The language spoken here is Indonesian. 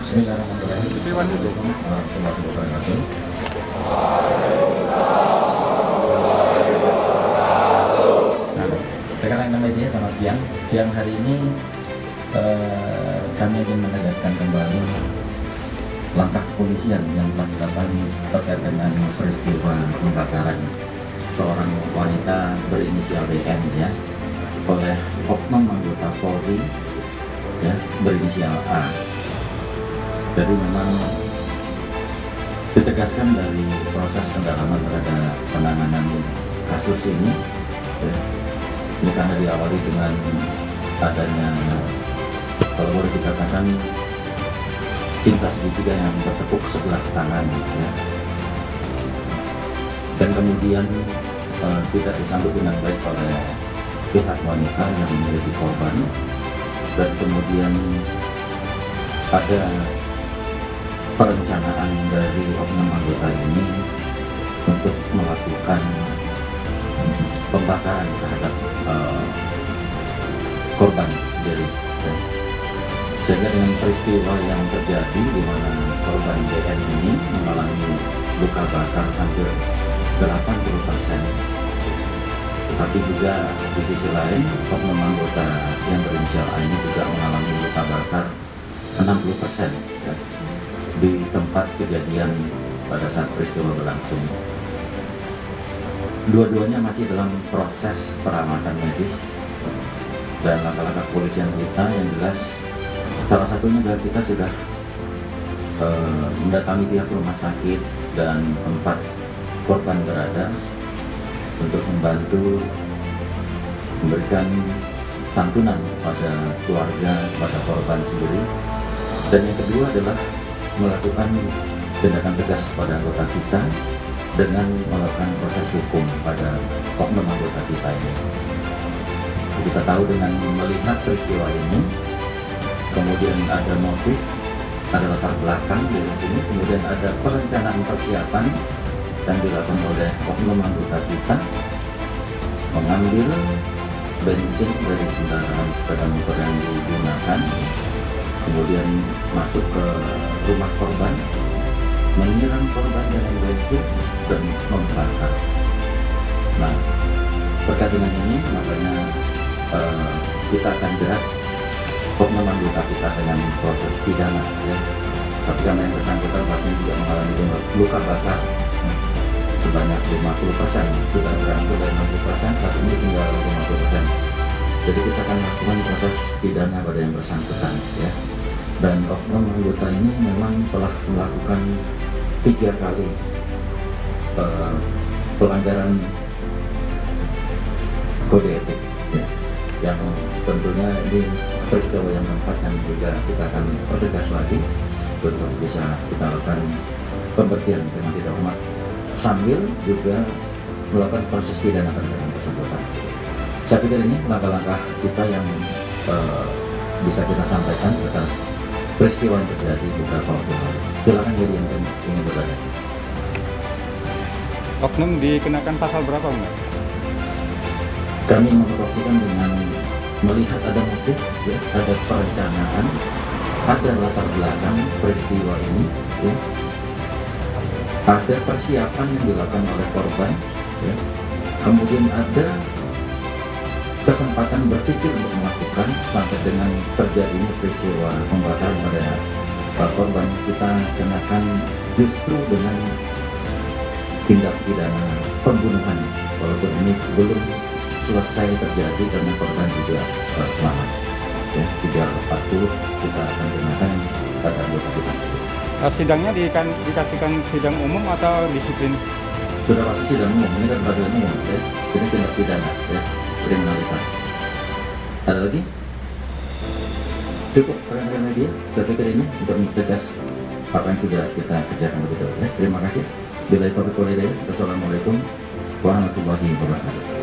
Bismillahirrahmanirrahim. Assalamualaikum warahmatullahi wabarakatuh. Nah, rekan-rekan media, selamat siang. Siang hari ini kami ingin menegaskan kembali langkah kepolisian yang telah dilakukan terkait dengan peristiwa pembakaran seorang wanita berinisial BN ya oleh oknum anggota Polri ya berinisial A. Jadi memang ditegaskan dari proses pendalaman terhadap penanganan kasus ini ya, ini karena diawali dengan adanya, kalau boleh dikatakan, tinta segitiga yang bertepuk sebelah tangan ya. Dan kemudian tidak disambut dengan baik oleh pihak wanita yang memiliki korban, dan kemudian ada perencanaan dari oknum anggota ini untuk melakukan pembakaran terhadap korban diri. Sehingga dengan peristiwa yang terjadi di mana korban BN ini mengalami luka bakar hampir 80%, tapi juga di sisi lain oknum anggota yang berinisial A ini juga mengalami luka bakar 60% ya, di tempat kejadian pada saat peristiwa berlangsung. Dua-duanya masih dalam proses perawatan medis dan langkah-langkah kepolisian kita yang jelas salah satunya adalah kita sudah mendatangi pihak rumah sakit dan tempat korban berada untuk membantu memberikan santunan pada keluarga, pada korban sendiri. Dan yang kedua adalah melakukan tindakan tegas pada anggota kita dengan melakukan proses hukum pada oknum anggota kita ini. Kita tahu dengan melihat peristiwa ini, kemudian ada motif, ada latar belakang di sini, kemudian ada perencanaan persiapan yang dilakukan oleh oknum anggota kita mengambil bensin dari kendaraan sepeda motor yang digunakan, kemudian masuk ke rumah korban, menyiram korban dengan bensin dan membakar. Nah, terkait dengan ini makanya kita akan jerat oknum anggota kita dengan proses pidana ya. Tapi karena yang bersangkutan saatnya juga mengalami luka bakar sebanyak 50%, sudah berangsur dari 60%, saat ini tinggal 50%. Jadi kita akan lakukan proses pidana pada yang bersangkutan ya. Dan oknum anggota ini memang telah melakukan 3 kali pelanggaran kode etik ya. Yang tentunya ini peristiwa yang keempat yang juga kita akan pertegas lagi untuk bisa kita lakukan pemberhentian dengan tidak hormat sambil juga melakukan proses pidana terhadap yang bersangkutan. Saya pikir ini langkah-langkah kita yang bisa kita sampaikan atas peristiwa yang terjadi beberapa waktu lalu. Silakan jadi yang ingin bertanya. Oknum dikenakan pasal berapa, Mbak? Kami mengoperasikan dengan melihat ada motif, ya, ada perencanaan, ada latar belakang peristiwa ini, ya. Ada persiapan yang dilakukan oleh korban, ya. Kemudian ada kesempatan berpikir untuk melakukan sampai dengan terjadinya peristiwa pembakaran pada korban. Kita kenakan justru dengan tindak pidana pembunuhan, walaupun ini belum selesai terjadi karena korban juga selamat ya. 340 kita akan kenakan pada anggota kita. Sidangnya dikasihkan sidang umum atau disiplin? Sudah pasti sidang umum, ini kan peradilan umum ya. Ini tindak pidana ya, kriminalitas. Ada lagi? Cukup rekan-rekan media, saya pikir ini untuk mempertegas apa yang sudah kita kerjakan begitu ya. Terima kasih. Bila itu Assalamualaikum warahmatullahi wabarakatuh.